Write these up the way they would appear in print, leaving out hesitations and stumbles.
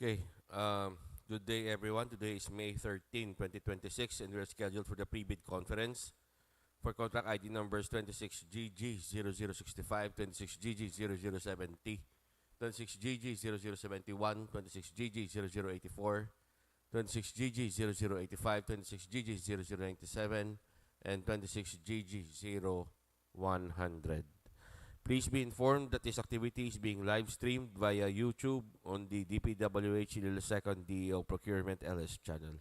Okay. Good day, everyone. Today is May 13, 2026, and we're scheduled for the pre-bid conference for contract ID numbers 26GG0065, 26GG0070, 26GG0071, 26GG0084, 26GG0085, 26GG0097, and 26GG0100. Please be informed that this activity is being live streamed via YouTube on the DPWH Iloilo 2nd DEO Procurement LS channel.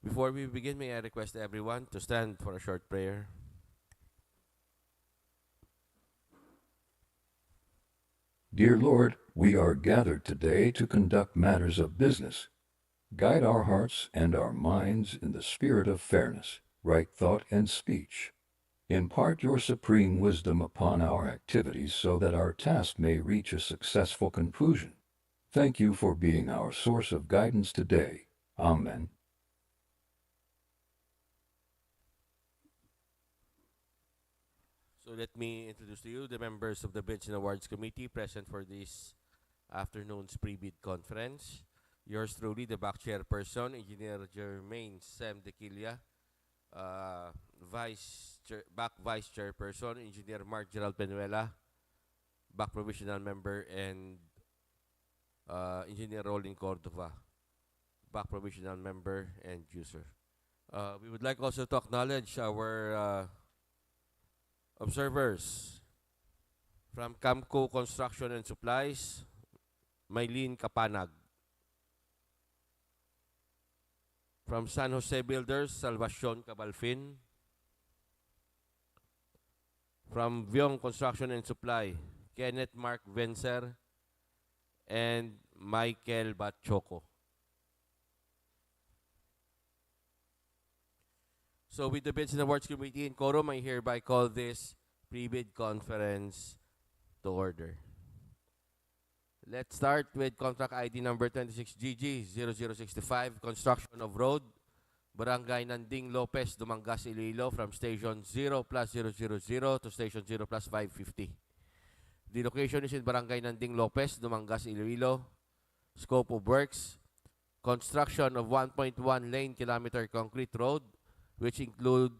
Before we begin, may I request everyone to stand for a short prayer? Dear Lord, we are gathered today to conduct matters of business. Guide our hearts and our minds in the spirit of fairness, right thought, and speech. Impart your supreme wisdom upon our activities so that our task may reach a successful conclusion. Thank you for being our source of guidance today. Amen. So let me introduce to you the members of the Bids and Awards Committee present for this afternoon's pre-bid conference. Yours truly, the back chairperson, Engineer Jermaine Sem Dequilia. Back vice chairperson, Engineer Mark Gerald Penuela. Back provisional member, and Engineer Rolling Cordova. Back provisional member and user. We would like also to acknowledge our observers from Camco Construction and Supplies, Maylene Kapanag. From San Jose Builders, Salvacion Cabalfin. From Vyong Construction and Supply, Kenneth Mark Vencer and Michael Bachoco. So with the Bids and Awards Committee in quorum, I hereby call this pre-bid conference to order. Let's start with contract ID number 26GG0065, construction of road, Barangay Nanding Lopez, Dumangas, Iloilo, from station 0 plus 000 to station 0 plus 550. The location is in Barangay Nanding Lopez, Dumangas, Iloilo. Scope of works, construction of 1.1 lane kilometer concrete road, which includes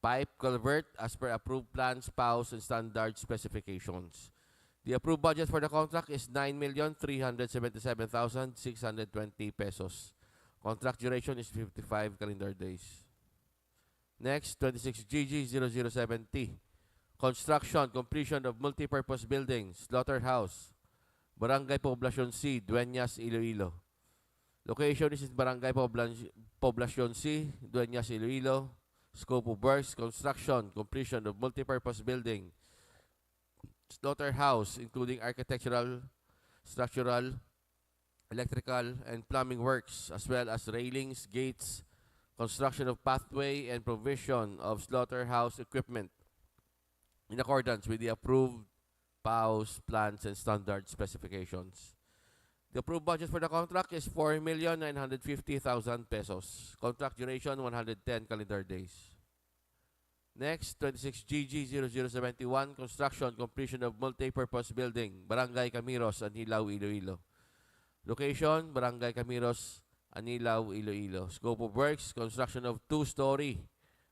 pipe culvert as per approved plans, PAUs, and standard specifications. The approved budget for the contract is 9,377,620 pesos. Contract duration is 55 calendar days. Next, 26GG0070. Construction, completion of multipurpose building, slaughterhouse, Barangay Poblacion C, Dueñas, Iloilo. Location is in Barangay Poblacion C, Dueñas, Iloilo. Scope of works, construction, completion of multipurpose building, slaughterhouse, including architectural, structural, electrical, and plumbing works, as well as railings, gates, construction of pathway, and provision of slaughterhouse equipment in accordance with the approved PAUs, plans, and standard specifications. The approved budget for the contract is 4,950,000 pesos. Contract duration 110 calendar days. Next, 26GG0071, construction, completion of multi-purpose building, Barangay Camiros, Anilaw, Iloilo. Location, Barangay Camiros, Anilaw, Iloilo. Scope of works, construction of 2-story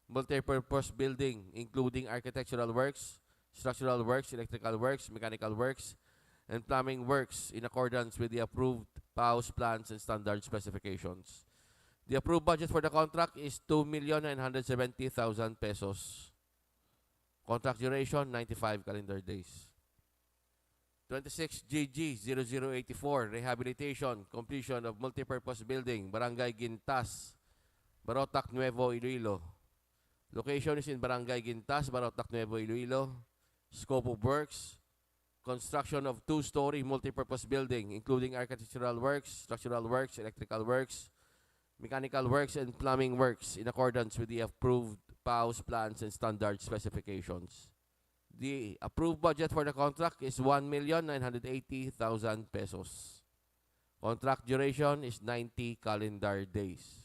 multi-purpose building, including architectural works, structural works, electrical works, mechanical works, and plumbing works in accordance with the approved PAUs, plans, and standard specifications. The approved budget for the contract is 2,970,000 pesos. Contract duration, 95 calendar days. 26GG0084, rehabilitation, completion of multipurpose building, Barangay Gintas, Barotac, Nuevo, Iloilo. Location is in Barangay Gintas, Barotac, Nuevo, Iloilo. Scope of works, construction of 2-story multipurpose building, including architectural works, structural works, electrical works, mechanical works, and plumbing works in accordance with the approved PAUs, plans, and standard specifications. The approved budget for the contract is 1,980,000 pesos. Contract duration is 90 calendar days.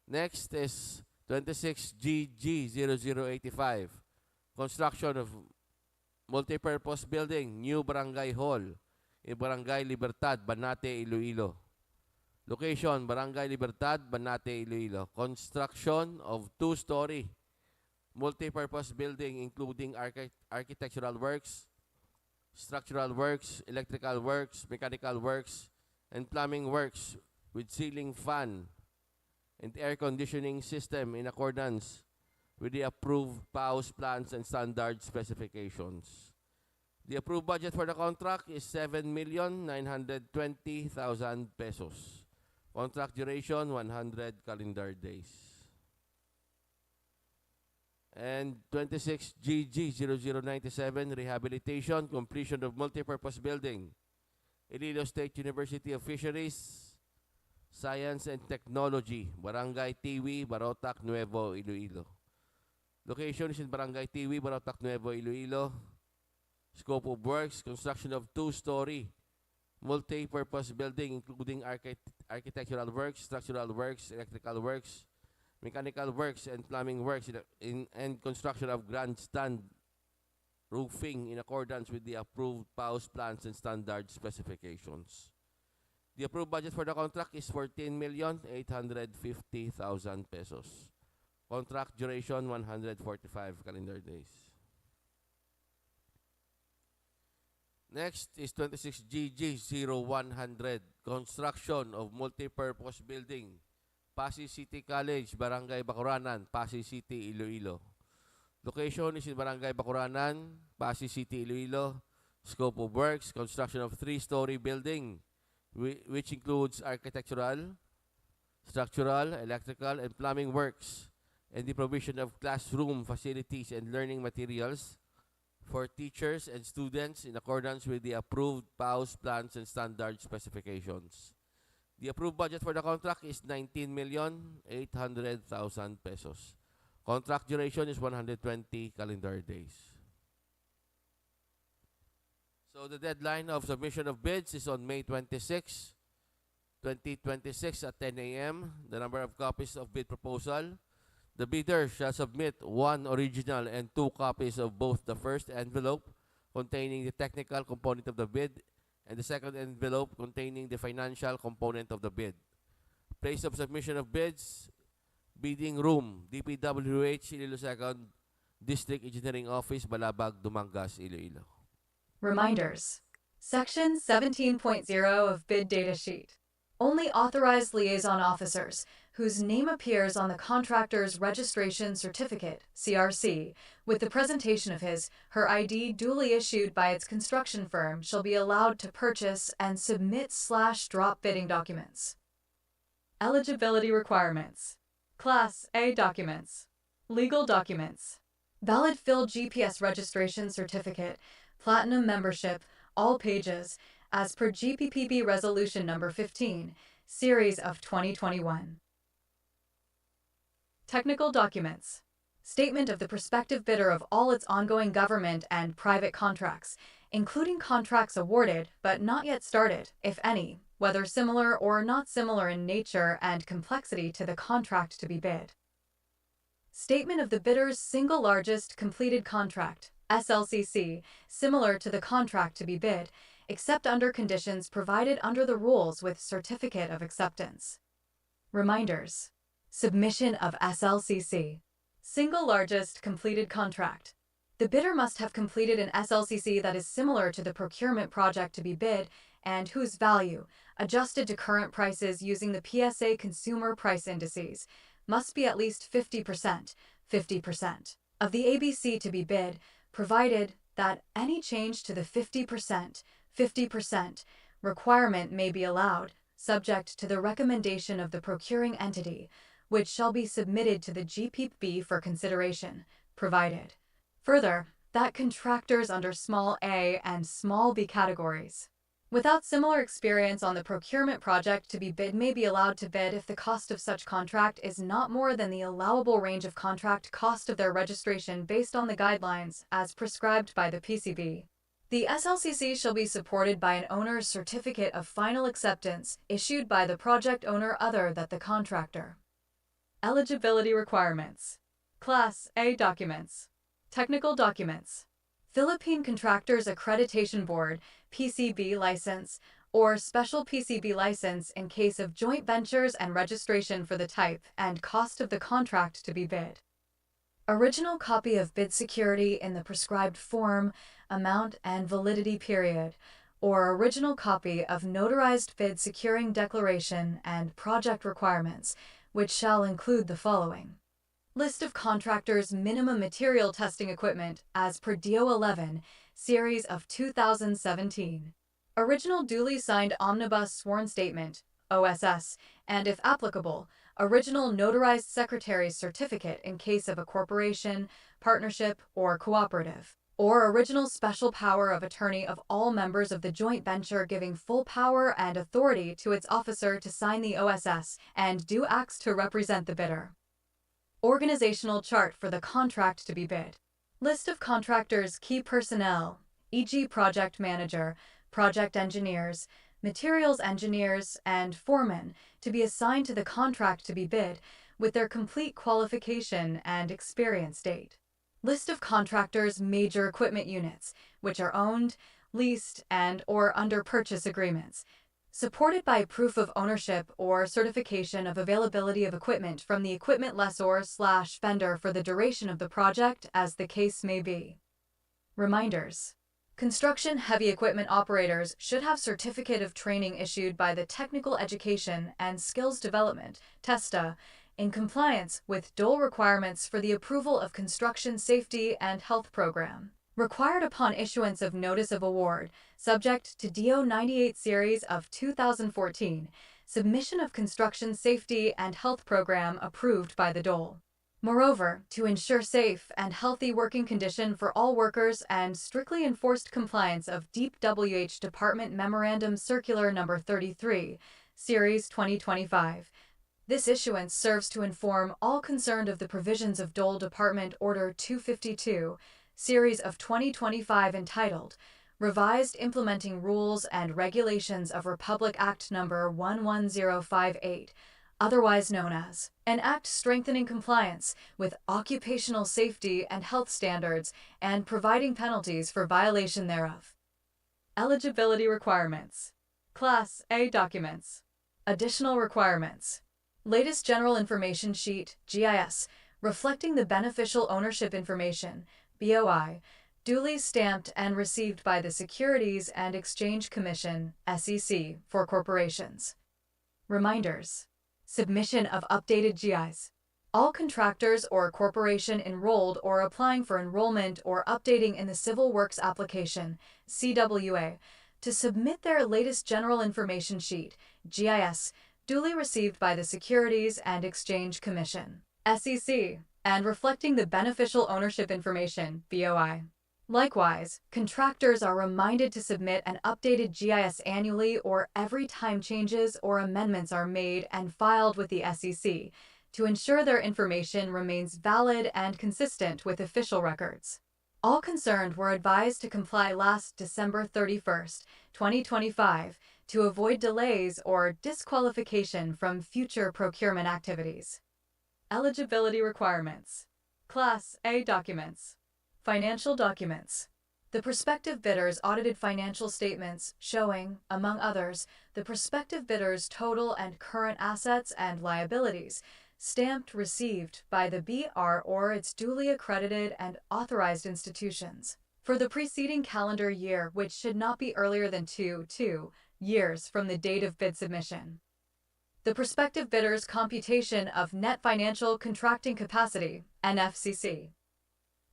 Next is 26GG0085. Construction of Multipurpose building, new barangay hall in Barangay Libertad, Banate, Iloilo. Location, Barangay Libertad, Banate, Iloilo. Construction of two-story multipurpose building including architectural works, structural works, electrical works, mechanical works, and plumbing works with ceiling fan and air conditioning system in accordance with the approved PAUS plans and standard specifications. The approved budget for the contract is 7,920,000 pesos. Contract duration, 100 calendar days. And 26GG0097, rehabilitation, completion of multipurpose building. Iloilo State University of Fisheries, Science and Technology, Barangay Tiwi, Barotac, Nuevo, Iloilo. Location is in Barangay Tiwi, Barotac, Nuevo, Iloilo. Scope of works, construction of two-story multi-purpose building including architectural works, structural works, electrical works, mechanical works, and plumbing works and construction of grandstand roofing in accordance with the approved PAUS plans and standard specifications. The approved budget for the contract is 14,850,000 pesos. Contract duration, 145 calendar days. Next is 26GG0100, construction of multipurpose building, Pasig City College, Barangay Bacuranan, Pasig City, Iloilo. Location is in Barangay Bacuranan, Pasig City, Iloilo. Scope of works, construction of three-story building, which includes architectural, structural, electrical, and plumbing works, and the provision of classroom facilities and learning materials for teachers and students in accordance with the approved PAUS plans and standard specifications. The approved budget for the contract is 19,800,000 pesos. Contract duration is 120 calendar days. So the deadline of submission of bids is on May 26, 2026 at 10 a.m. The number of copies of bid proposal. The bidder shall submit one original and 2 copies of both the first envelope containing the technical component of the bid and the second envelope containing the financial component of the bid. Place of submission of bids, bidding room, DPWH, Iloilo 2nd District Engineering Office, Balabag, Dumangas, Iloilo. Reminders. Section 17.0 of Bid Data Sheet. Only authorized liaison officers whose name appears on the contractor's registration certificate, CRC, with the presentation of his/her ID duly issued by its construction firm shall be allowed to purchase and submit/drop bidding documents. Eligibility requirements. Class A documents. Legal documents. Valid field GPS registration certificate, platinum membership, all pages, as per GPPB Resolution Number 15, Series of 2021. Technical documents. Statement of the prospective bidder of all its ongoing government and private contracts, including contracts awarded but not yet started, if any, whether similar or not similar in nature and complexity to the contract to be bid. Statement of the bidder's single largest completed contract, SLCC, similar to the contract to be bid, except under conditions provided under the rules with certificate of acceptance. Reminders. Submission of SLCC. Single largest completed contract. The bidder must have completed an SLCC that is similar to the procurement project to be bid and whose value, adjusted to current prices using the PSA consumer price indices, must be at least 50% of the ABC to be bid, provided that any change to the 50% requirement may be allowed, subject to the recommendation of the procuring entity, which shall be submitted to the GPPB for consideration, provided. Further, that contractors under small a and small b categories without similar experience on the procurement project to be bid may be allowed to bid if the cost of such contract is not more than the allowable range of contract cost of their registration based on the guidelines as prescribed by the PCB. The SLCC shall be supported by an owner's certificate of final acceptance issued by the project owner other than the contractor. Eligibility requirements. Class A documents. Technical documents. Philippine Contractors Accreditation Board (PCB) license, or special PCB license in case of joint ventures and registration for the type and cost of the contract to be bid. Original copy of bid security in the prescribed form, amount, and validity period, or original copy of notarized bid securing declaration and project requirements, which shall include the following. List of contractors' minimum material testing equipment as per DO 11, series of 2017. Original duly signed Omnibus Sworn Statement, OSS, and if applicable, original notarized secretary's certificate in case of a corporation, partnership, or cooperative, or original special power of attorney of all members of the joint venture giving full power and authority to its officer to sign the OSS and do acts to represent the bidder. Organizational chart for the contract to be bid. List of contractors' key personnel, e.g. project manager, project engineers, materials engineers, and foremen to be assigned to the contract to be bid with their complete qualification and experience date. List of contractors' major equipment units, which are owned, leased, and/or under purchase agreements, supported by proof of ownership or certification of availability of equipment from the equipment lessor/vendor for the duration of the project as the case may be. Reminders. Construction heavy equipment operators should have certificate of training issued by the Technical Education and Skills Development, TESTA, in compliance with DOL requirements for the approval of Construction Safety and Health Program. Required upon issuance of Notice of Award, subject to DO 98 Series of 2014, submission of Construction Safety and Health Program approved by the DOL. Moreover, to ensure safe and healthy working condition for all workers and strictly enforced compliance of Deep WH Department Memorandum Circular No. 33, Series 2025, this issuance serves to inform all concerned of the provisions of DOL Department Order 252, Series of 2025 entitled Revised Implementing Rules and Regulations of Republic Act No. 11058, otherwise known as an Act strengthening compliance with occupational safety and health standards and providing penalties for violation thereof. Eligibility requirements. Class A documents. Additional requirements. Latest General Information Sheet, GIS, reflecting the beneficial ownership information, BOI, duly stamped and received by the Securities and Exchange Commission, SEC, for corporations. Reminders. Submission of updated GIs. All contractors or corporation enrolled or applying for enrollment or updating in the Civil Works Application, CWA, to submit their latest General Information Sheet, GIS, duly received by the Securities and Exchange Commission, SEC, and reflecting the beneficial ownership information, BOI. Likewise, contractors are reminded to submit an updated GIS annually or every time changes or amendments are made and filed with the SEC to ensure their information remains valid and consistent with official records. All concerned were advised to comply last December 31, 2025, to avoid delays or disqualification from future procurement activities. Eligibility requirements. Class A documents. Financial documents. The prospective bidder's audited financial statements showing, among others, the prospective bidder's total and current assets and liabilities, stamped received by the BR or its duly accredited and authorized institutions, for the preceding calendar year, which should not be earlier than 2 years from the date of bid submission. The prospective bidder's computation of net financial contracting capacity, NFCC.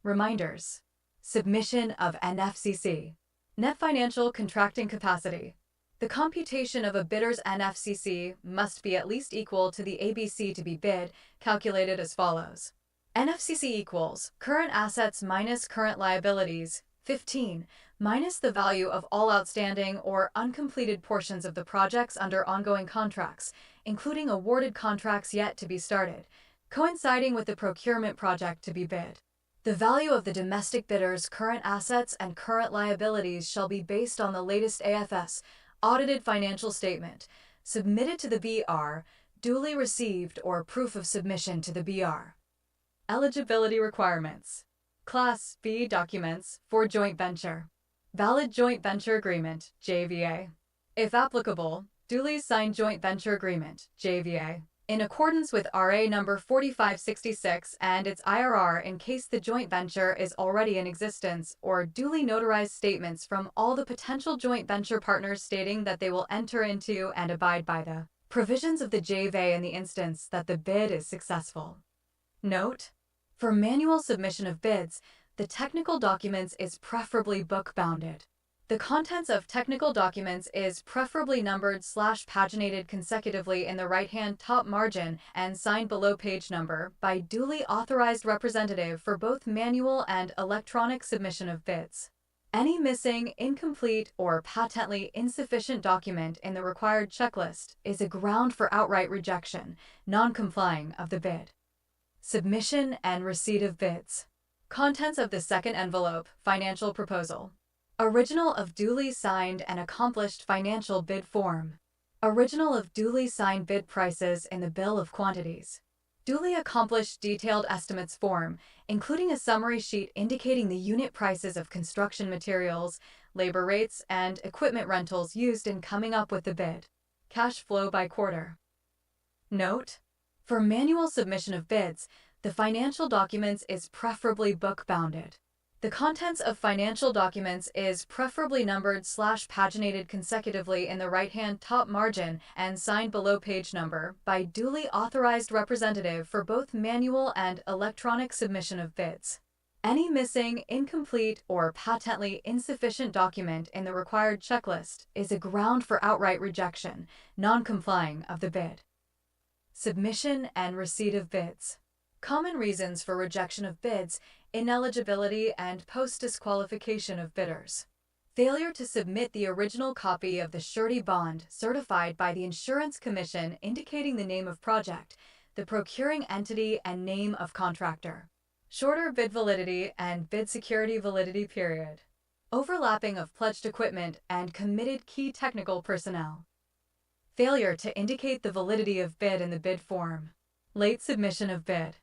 Reminders. Submission of NFCC. Net financial contracting capacity. The computation of a bidder's NFCC must be at least equal to the ABC to be bid, calculated as follows. NFCC equals current assets minus current liabilities, 15, minus the value of all outstanding or uncompleted portions of the projects under ongoing contracts, including awarded contracts yet to be started, coinciding with the procurement project to be bid. The value of the domestic bidder's current assets and current liabilities shall be based on the latest AFS, audited financial statement, submitted to the BR, duly received or proof of submission to the BR. Eligibility requirements. Class B documents for joint venture. Valid joint venture agreement, JVA. If applicable, duly signed joint venture agreement, JVA. In accordance with RA number 4566 and its IRR in case the joint venture is already in existence, or duly notarized statements from all the potential joint venture partners stating that they will enter into and abide by the provisions of the JVA in the instance that the bid is successful. Note: for manual submission of bids, the technical documents is preferably book-bounded. The contents of technical documents is preferably numbered/paginated consecutively in the right-hand top margin and signed below page number by duly authorized representative for both manual and electronic submission of bids. Any missing, incomplete, or patently insufficient document in the required checklist is a ground for outright rejection, non-complying of the bid. Submission and receipt of bids. Contents of the second envelope, financial proposal. Original of duly signed and accomplished financial bid form. Original of duly signed bid prices in the bill of quantities. Duly accomplished detailed estimates form, including a summary sheet indicating the unit prices of construction materials, labor rates, and equipment rentals used in coming up with the bid. Cash flow by quarter. Note: for manual submission of bids, the financial documents is preferably book-bounded. The contents of financial documents is preferably numbered/paginated consecutively in the right-hand top margin and signed below page number by duly authorized representative for both manual and electronic submission of bids. Any missing, incomplete, or patently insufficient document in the required checklist is a ground for outright rejection, non-complying of the bid. Submission and receipt of bids. Common reasons for rejection of bids: ineligibility and post-disqualification of bidders. Failure to submit the original copy of the surety bond certified by the Insurance Commission indicating the name of project, the procuring entity, and name of contractor. Shorter bid validity and bid security validity period. Overlapping of pledged equipment and committed key technical personnel. Failure to indicate the validity of bid in the bid form. Late submission of bid.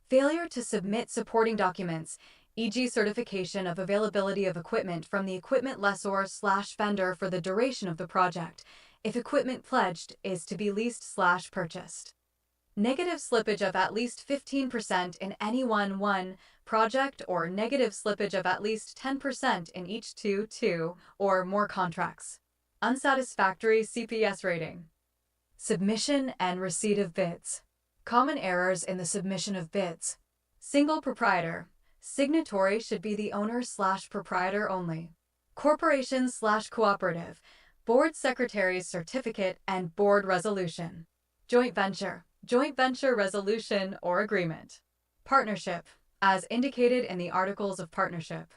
Failure to submit supporting documents, e.g. certification of availability of equipment from the equipment lessor/vendor for the duration of the project, if equipment pledged is to be leased/purchased. Negative slippage of at least 15% in any one project, or negative slippage of at least 10% in each two or more contracts. Unsatisfactory CPS rating. Submission and receipt of bids. Common errors in the submission of bids. Single proprietor. Signatory should be the owner/proprietor only. Corporation/cooperative. Board secretary's certificate and board resolution. Joint venture. Joint venture resolution or agreement. Partnership, as indicated in the Articles of Partnership.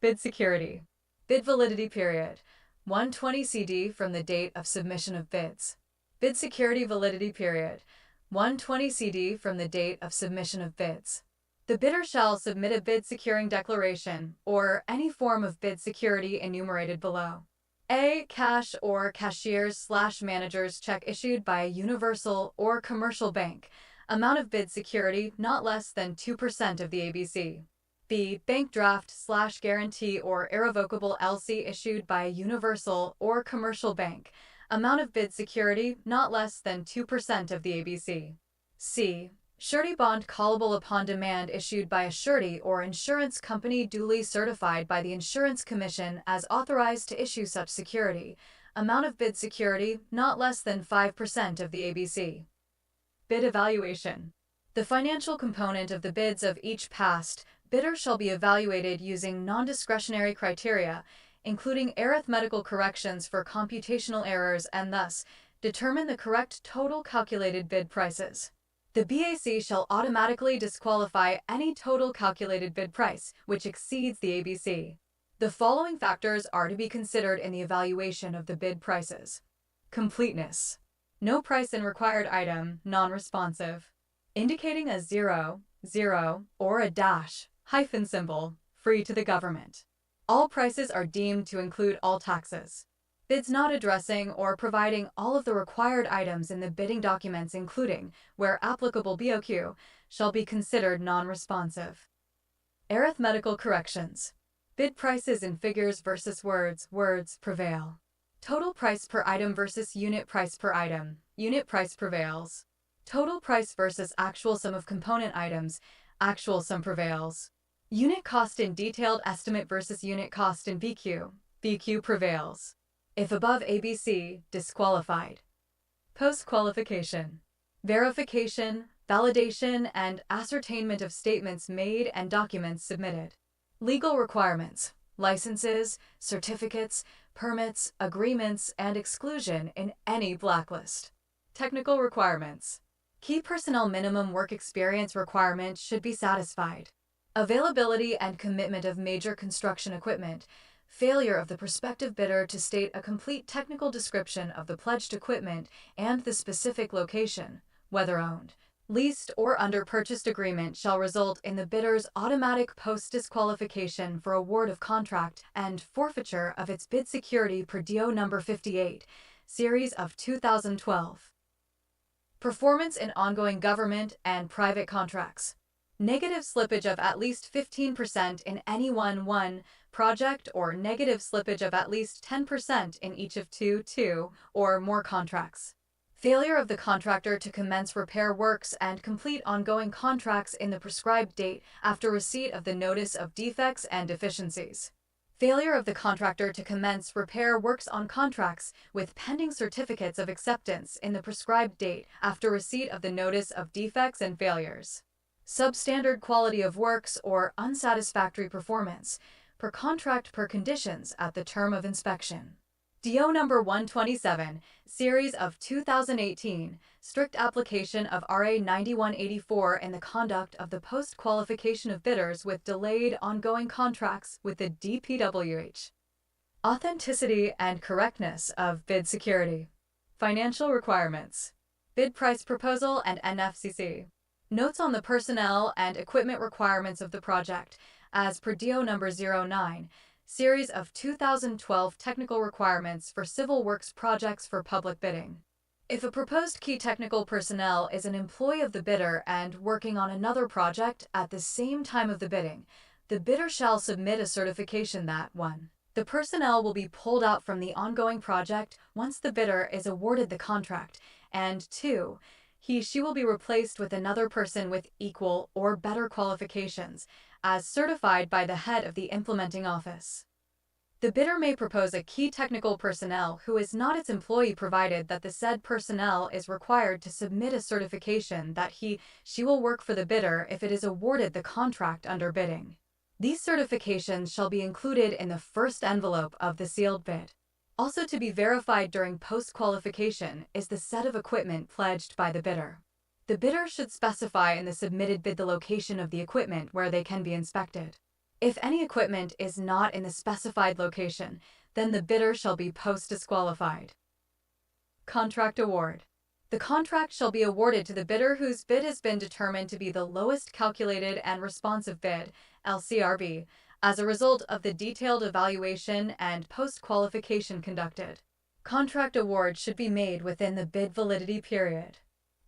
Bid security. Bid validity period. 120 CD from the date of submission of bids. Bid security validity period. 120 CD from the date of submission of bids. The bidder shall submit a bid securing declaration or any form of bid security enumerated below. A. Cash or cashier's/manager's check issued by a universal or commercial bank. Amount of bid security not less than 2% of the ABC. B. Bank draft/guarantee or irrevocable LC issued by a universal or commercial bank. Amount of bid security not less than 2% of the ABC. C. Surety bond callable upon demand issued by a surety or insurance company duly certified by the Insurance Commission as authorized to issue such security. Amount of bid security not less than 5% of the ABC. Bid evaluation. The financial component of the bids of each past bidder shall be evaluated using non-discretionary criteria, including arithmetical corrections for computational errors, and thus determine the correct total calculated bid prices. The BAC shall automatically disqualify any total calculated bid price which exceeds the ABC. The following factors are to be considered in the evaluation of the bid prices. Completeness. No price in required item non-responsive. Indicating a 0, 0, or a dash, hyphen symbol, free to the government. All prices are deemed to include all taxes. Bids not addressing or providing all of the required items in the bidding documents, including, where applicable BOQ, shall be considered non-responsive. Arithmetical corrections. Bid prices in figures versus words. Words prevail. Total price per item versus unit price per item. Unit price prevails. Total price versus actual sum of component items. Actual sum prevails. Unit cost in detailed estimate versus unit cost in VQ. VQ prevails. If above ABC, disqualified. Post-qualification. Verification, validation, and ascertainment of statements made and documents submitted. Legal requirements, licenses, certificates, permits, agreements, and exclusion in any blacklist. Technical requirements. Key personnel minimum work experience requirement should be satisfied. Availability and commitment of major construction equipment. Failure of the prospective bidder to state a complete technical description of the pledged equipment and the specific location, whether owned, leased, or under purchased agreement shall result in the bidder's automatic post-disqualification for award of contract and forfeiture of its bid security per DO number 58, series of 2012. Performance in ongoing government and private contracts. Negative slippage of at least 15% in any one project or negative slippage of at least 10% in each of two or more contracts. Failure of the contractor to commence repair works and complete ongoing contracts in the prescribed date after receipt of the notice of defects and deficiencies. Failure of the contractor to commence repair works on contracts with pending certificates of acceptance in the prescribed date after receipt of the notice of defects and failures. Substandard quality of works or unsatisfactory performance per contract per conditions at the term of inspection. DO number 127, series of 2018, strict application of RA 9184 in the conduct of the post-qualification of bidders with delayed ongoing contracts with the DPWH. Authenticity and correctness of bid security. Financial requirements. Bid price proposal and NFCC. Notes on the personnel and equipment requirements of the project, as per DO number 09, series of 2012 technical requirements for civil works projects for public bidding. If a proposed key technical personnel is an employee of the bidder and working on another project at the same time of the bidding, the bidder shall submit a certification that 1. The personnel will be pulled out from the ongoing project once the bidder is awarded the contract, and 2. She will be replaced with another person with equal or better qualifications, as certified by the head of the implementing office. The bidder may propose a key technical personnel who is not its employee, provided that the said personnel is required to submit a certification that she will work for the bidder if it is awarded the contract under bidding. These certifications shall be included in the first envelope of the sealed bid. Also to be verified during post-qualification is the set of equipment pledged by the bidder. The bidder should specify in the submitted bid the location of the equipment where they can be inspected. If any equipment is not in the specified location, then the bidder shall be post-disqualified. Contract award. The contract shall be awarded to the bidder whose bid has been determined to be the lowest calculated and responsive bid, LCRB, as a result of the detailed evaluation and post-qualification conducted. Contract award should be made within the bid validity period.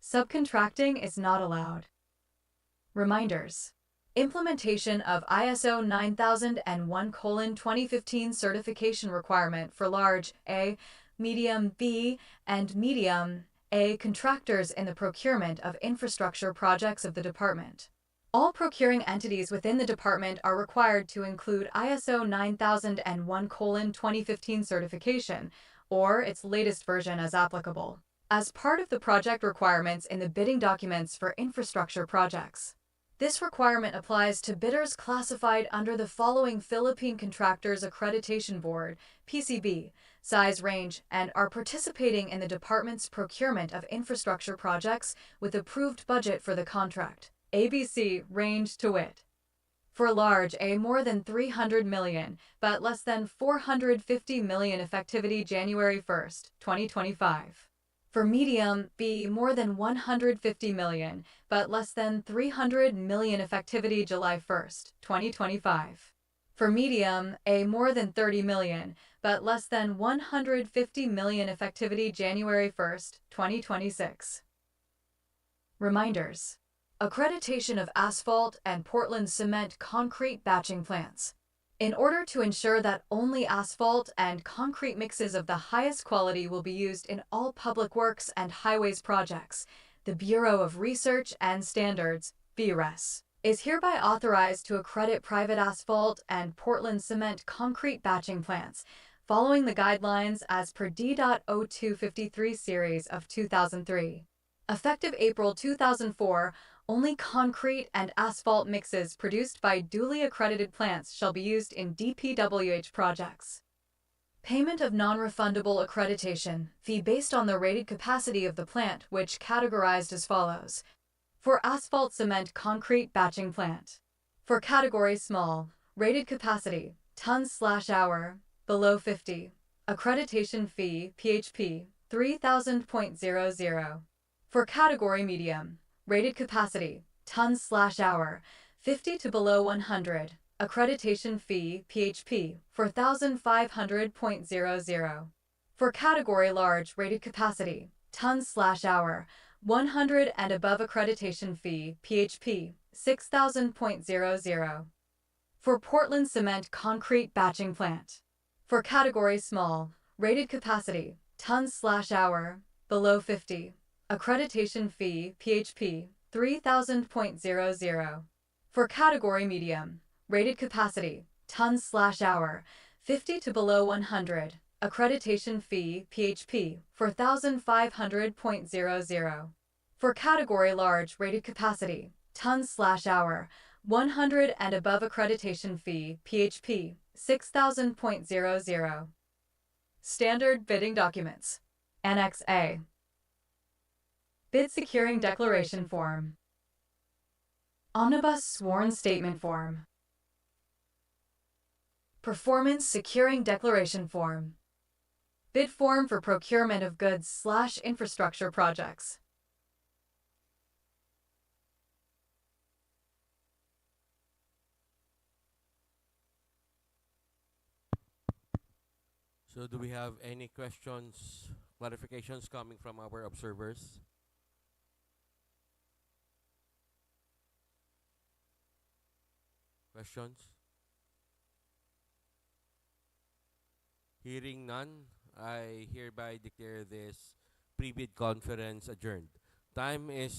Subcontracting is not allowed. Reminders. Implementation of ISO 9001:2015 certification requirement for large A, medium B, and medium A contractors in the procurement of infrastructure projects of the department. All procuring entities within the department are required to include ISO 9001:2015 certification, or its latest version as applicable, as part of the project requirements in the bidding documents for infrastructure projects. This requirement applies to bidders classified under the following Philippine Contractors Accreditation Board, PCB, size range, and are participating in the department's procurement of infrastructure projects with approved budget for the contract. ABC range to wit. For large A, more than 300 million, but less than 450 million effectivity January 1st, 2025. For medium B, more than 150 million, but less than 300 million effectivity July 1st, 2025. For medium A, more than 30 million, but less than 150 million effectivity January 1st, 2026. Reminders. Accreditation of asphalt and Portland cement concrete batching plants. In order to ensure that only asphalt and concrete mixes of the highest quality will be used in all public works and highways projects, the Bureau of Research and Standards, BRES, is hereby authorized to accredit private asphalt and Portland cement concrete batching plants, following the guidelines as per D.0253 series of 2003. Effective April 2004, only concrete and asphalt mixes produced by duly accredited plants shall be used in DPWH projects. Payment of non-refundable accreditation fee based on the rated capacity of the plant, which categorized as follows. For asphalt cement concrete batching plant. For category small, rated capacity, tons/hour, below 50. Accreditation fee, PHP, 3000.00. For category medium, rated capacity, tons/hour, 50 to below 100. Accreditation fee, PHP, 4500.00. For category large, rated capacity, tons/hour, 100 and above. Accreditation fee, PHP, 6000.00. For Portland cement concrete batching plant. For category small, rated capacity, tons/hour, below 50. Accreditation fee, PHP, 3000.00. For category medium, rated capacity, tons/hour, 50 to below 100. Accreditation fee, PHP, 4500.00. For category large, rated capacity, tons/hour, 100 and above. Accreditation fee, PHP, 6000.00. Standard bidding documents. Annex A. Bid securing declaration form. Omnibus sworn statement form. Performance securing declaration form. Bid form for procurement of goods/infrastructure projects. So do we have any questions, clarifications coming from our observers? Questions? Hearing none, I hereby declare this pre-bid conference adjourned. Time is